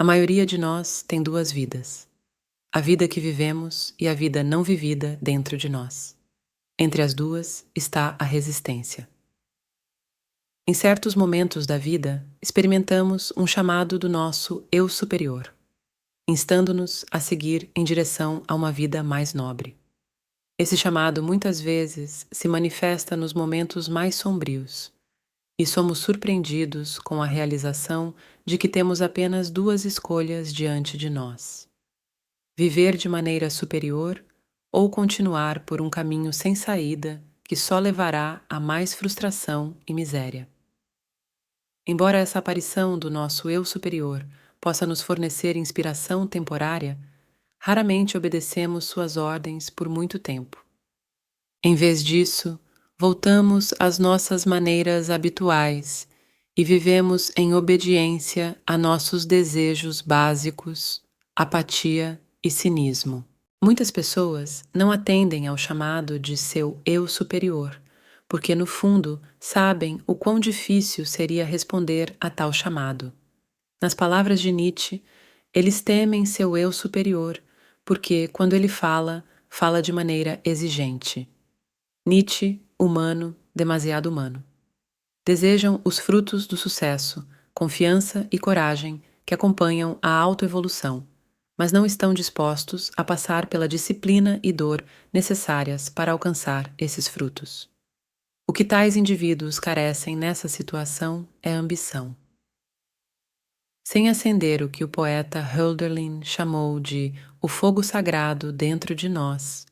A maioria de nós tem duas vidas: a vida que vivemos e a vida não vivida dentro de nós. Entre as duas está a resistência. Em certos momentos da vida, experimentamos um chamado do nosso eu superior, instando-nos a seguir em direção a uma vida mais nobre. Esse chamado muitas vezes se manifesta nos momentos mais sombrios, e somos surpreendidos com a realização de que temos apenas duas escolhas diante de nós: viver de maneira superior ou continuar por um caminho sem saída que só levará a mais frustração e miséria. Embora essa aparição do nosso eu superior possa nos fornecer inspiração temporária, raramente obedecemos suas ordens por muito tempo. Em vez disso, voltamos às nossas maneiras habituais e vivemos em obediência a nossos desejos básicos, apatia e cinismo. Muitas pessoas não atendem ao chamado de seu eu superior, porque no fundo sabem o quão difícil seria responder a tal chamado. Nas palavras de Nietzsche, eles temem seu eu superior, porque quando ele fala, fala de maneira exigente. Nietzsche, humano, demasiado humano. Desejam os frutos do sucesso, confiança e coragem que acompanham a autoevolução, mas não estão dispostos a passar pela disciplina e dor necessárias para alcançar esses frutos. O que tais indivíduos carecem nessa situação é ambição. Sem acender o que o poeta Hölderlin chamou de o fogo sagrado dentro de nós,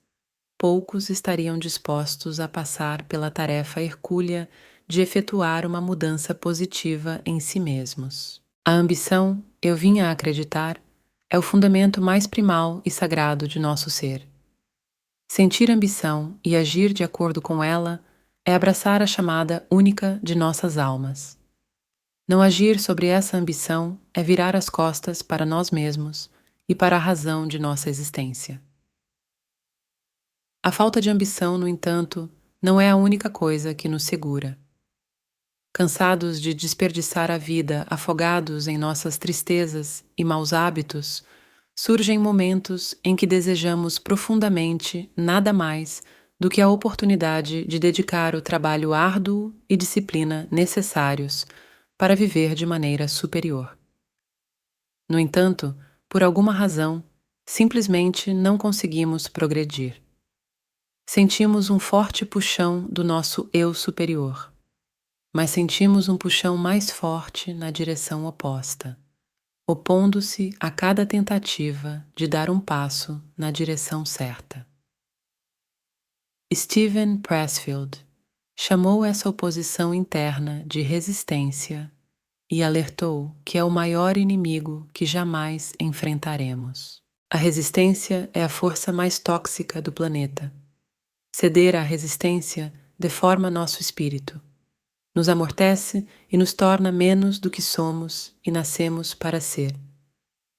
poucos estariam dispostos a passar pela tarefa hercúlea de efetuar uma mudança positiva em si mesmos. A ambição, eu vim a acreditar, é o fundamento mais primal e sagrado de nosso ser. Sentir ambição e agir de acordo com ela é abraçar a chamada única de nossas almas. Não agir sobre essa ambição é virar as costas para nós mesmos e para a razão de nossa existência. A falta de ambição, no entanto, não é a única coisa que nos segura. Cansados de desperdiçar a vida, afogados em nossas tristezas e maus hábitos, surgem momentos em que desejamos profundamente nada mais do que a oportunidade de dedicar o trabalho árduo e disciplina necessários para viver de maneira superior. No entanto, por alguma razão, simplesmente não conseguimos progredir. Sentimos um forte puxão do nosso eu superior, mas sentimos um puxão mais forte na direção oposta, opondo-se a cada tentativa de dar um passo na direção certa. Steven Pressfield chamou essa oposição interna de resistência e alertou que é o maior inimigo que jamais enfrentaremos. A resistência é a força mais tóxica do planeta. Ceder à resistência deforma nosso espírito, nos amortece e nos torna menos do que somos e nascemos para ser,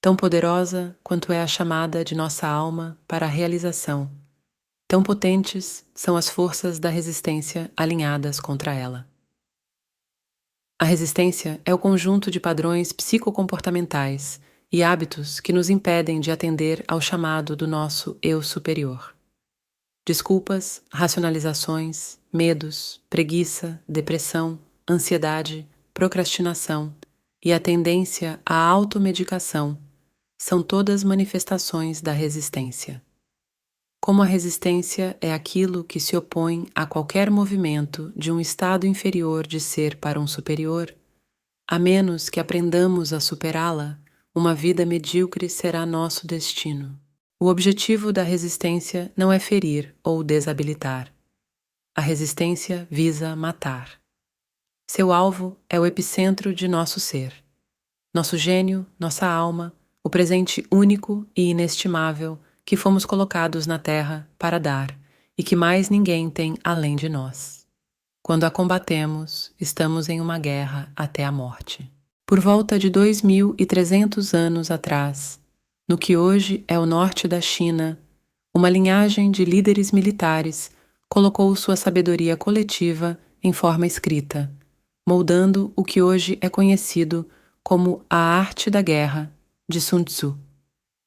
tão poderosa quanto é a chamada de nossa alma para a realização. Tão potentes são as forças da resistência alinhadas contra ela. A resistência é o conjunto de padrões psicocomportamentais e hábitos que nos impedem de atender ao chamado do nosso eu superior. Desculpas, racionalizações, medos, preguiça, depressão, ansiedade, procrastinação e a tendência à automedicação são todas manifestações da resistência. Como a resistência é aquilo que se opõe a qualquer movimento de um estado inferior de ser para um superior, a menos que aprendamos a superá-la, uma vida medíocre será nosso destino. O objetivo da resistência não é ferir ou desabilitar. A resistência visa matar. Seu alvo é o epicentro de nosso ser. Nosso gênio, nossa alma, o presente único e inestimável que fomos colocados na Terra para dar e que mais ninguém tem além de nós. Quando a combatemos, estamos em uma guerra até a morte. Por volta de 2.300 anos atrás, no que hoje é o norte da China, uma linhagem de líderes militares colocou sua sabedoria coletiva em forma escrita, moldando o que hoje é conhecido como a arte da guerra, de Sun Tzu.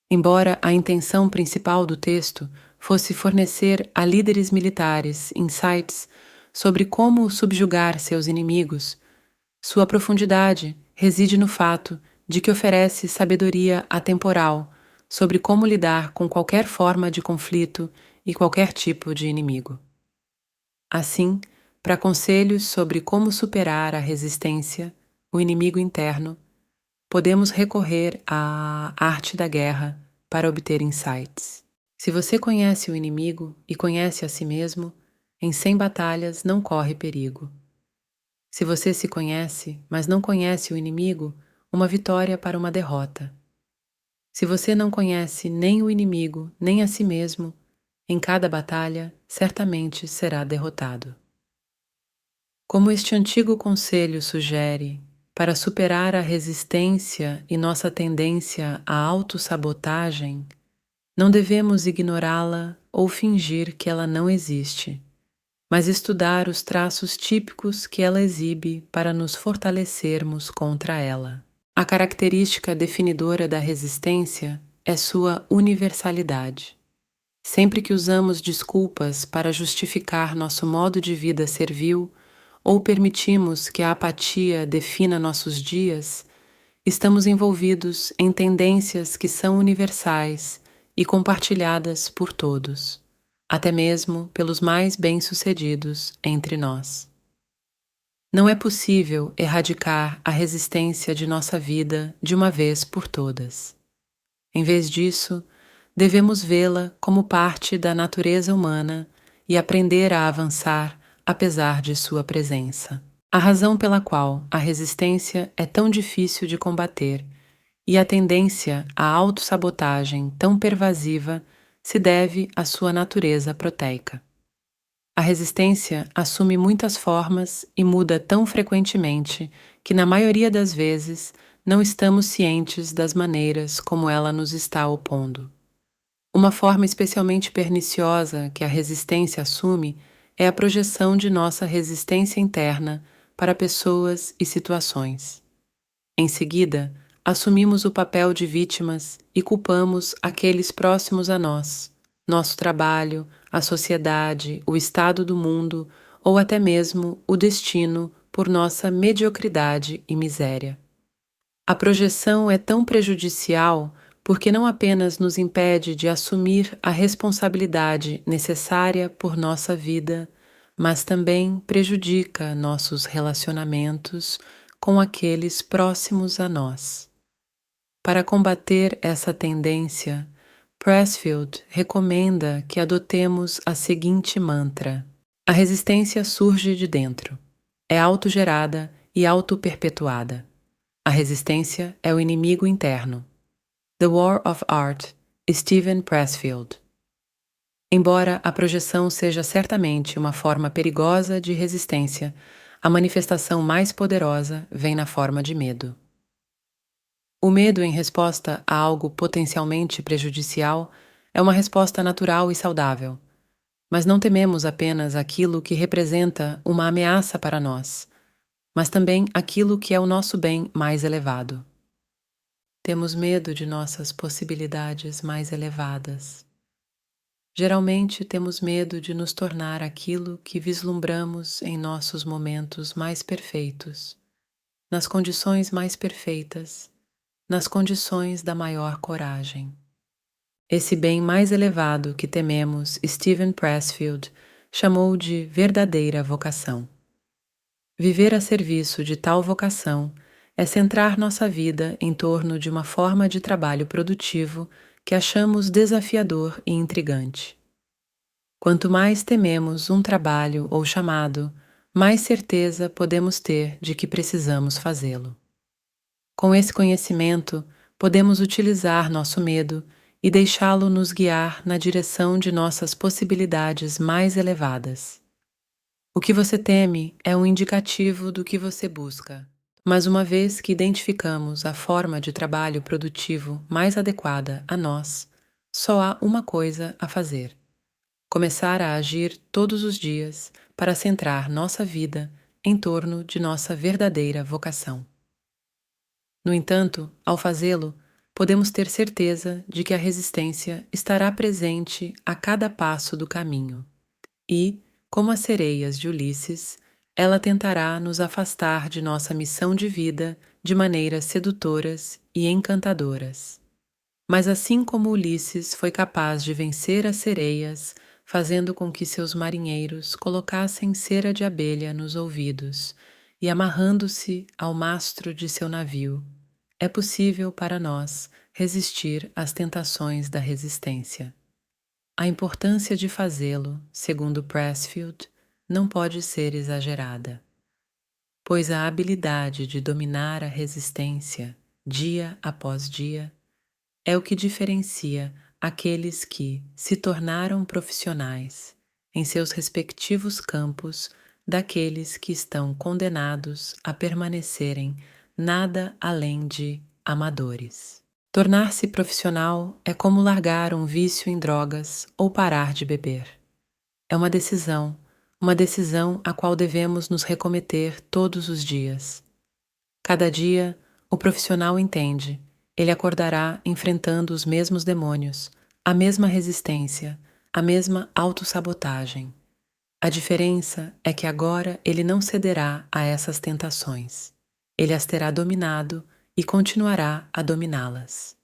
Embora a intenção principal do texto fosse fornecer a líderes militares insights sobre como subjugar seus inimigos, sua profundidade reside no fato de que oferece sabedoria atemporal sobre como lidar com qualquer forma de conflito e qualquer tipo de inimigo. Assim, para conselhos sobre como superar a resistência, o inimigo interno, podemos recorrer à arte da guerra para obter insights. Se você conhece o inimigo e conhece a si mesmo, em 100 batalhas não corre perigo. Se você se conhece, mas não conhece o inimigo, uma vitória para uma derrota. Se você não conhece nem o inimigo, nem a si mesmo, em cada batalha certamente será derrotado. Como este antigo conselho sugere, para superar a resistência e nossa tendência à autossabotagem, não devemos ignorá-la ou fingir que ela não existe, mas estudar os traços típicos que ela exibe para nos fortalecermos contra ela. A característica definidora da resistência é sua universalidade. Sempre que usamos desculpas para justificar nosso modo de vida servil ou permitimos que a apatia defina nossos dias, estamos envolvidos em tendências que são universais e compartilhadas por todos, até mesmo pelos mais bem-sucedidos entre nós. Não é possível erradicar a resistência de nossa vida de uma vez por todas. Em vez disso, devemos vê-la como parte da natureza humana e aprender a avançar apesar de sua presença. A razão pela qual a resistência é tão difícil de combater e a tendência à autossabotagem tão pervasiva se deve à sua natureza proteica. A resistência assume muitas formas e muda tão frequentemente que, na maioria das vezes, não estamos cientes das maneiras como ela nos está opondo. Uma forma especialmente perniciosa que a resistência assume é a projeção de nossa resistência interna para pessoas e situações. Em seguida, assumimos o papel de vítimas e culpamos aqueles próximos a nós, nosso trabalho, a sociedade, o estado do mundo ou até mesmo o destino por nossa mediocridade e miséria. A projeção é tão prejudicial porque não apenas nos impede de assumir a responsabilidade necessária por nossa vida, mas também prejudica nossos relacionamentos com aqueles próximos a nós. Para combater essa tendência, Pressfield recomenda que adotemos a seguinte mantra: a resistência surge de dentro, é autogerada e autoperpetuada. A resistência é o inimigo interno. The War of Art, Steven Pressfield. Embora a projeção seja certamente uma forma perigosa de resistência, a manifestação mais poderosa vem na forma de medo. O medo em resposta a algo potencialmente prejudicial é uma resposta natural e saudável, mas não tememos apenas aquilo que representa uma ameaça para nós, mas também aquilo que é o nosso bem mais elevado. Temos medo de nossas possibilidades mais elevadas. Geralmente temos medo de nos tornar aquilo que vislumbramos em nossos momentos mais perfeitos, nas condições mais perfeitas, nas condições da maior coragem. Esse bem mais elevado que tememos, Steven Pressfield chamou de verdadeira vocação. Viver a serviço de tal vocação é centrar nossa vida em torno de uma forma de trabalho produtivo que achamos desafiador e intrigante. Quanto mais tememos um trabalho ou chamado, mais certeza podemos ter de que precisamos fazê-lo. Com esse conhecimento, podemos utilizar nosso medo e deixá-lo nos guiar na direção de nossas possibilidades mais elevadas. O que você teme é um indicativo do que você busca, mas uma vez que identificamos a forma de trabalho produtivo mais adequada a nós, só há uma coisa a fazer: começar a agir todos os dias para centrar nossa vida em torno de nossa verdadeira vocação. No entanto, ao fazê-lo, podemos ter certeza de que a resistência estará presente a cada passo do caminho e, como as sereias de Ulisses, ela tentará nos afastar de nossa missão de vida de maneiras sedutoras e encantadoras. Mas assim como Ulisses foi capaz de vencer as sereias, fazendo com que seus marinheiros colocassem cera de abelha nos ouvidos e amarrando-se ao mastro de seu navio, é possível para nós resistir às tentações da resistência. A importância de fazê-lo, segundo Pressfield, não pode ser exagerada, pois a habilidade de dominar a resistência, dia após dia, é o que diferencia aqueles que se tornaram profissionais em seus respectivos campos daqueles que estão condenados a permanecerem nada além de amadores. Tornar-se profissional é como largar um vício em drogas ou parar de beber. É uma decisão a qual devemos nos recometer todos os dias. Cada dia, o profissional entende, ele acordará enfrentando os mesmos demônios, a mesma resistência, a mesma autossabotagem. A diferença é que agora ele não cederá a essas tentações. Ele as terá dominado e continuará a dominá-las.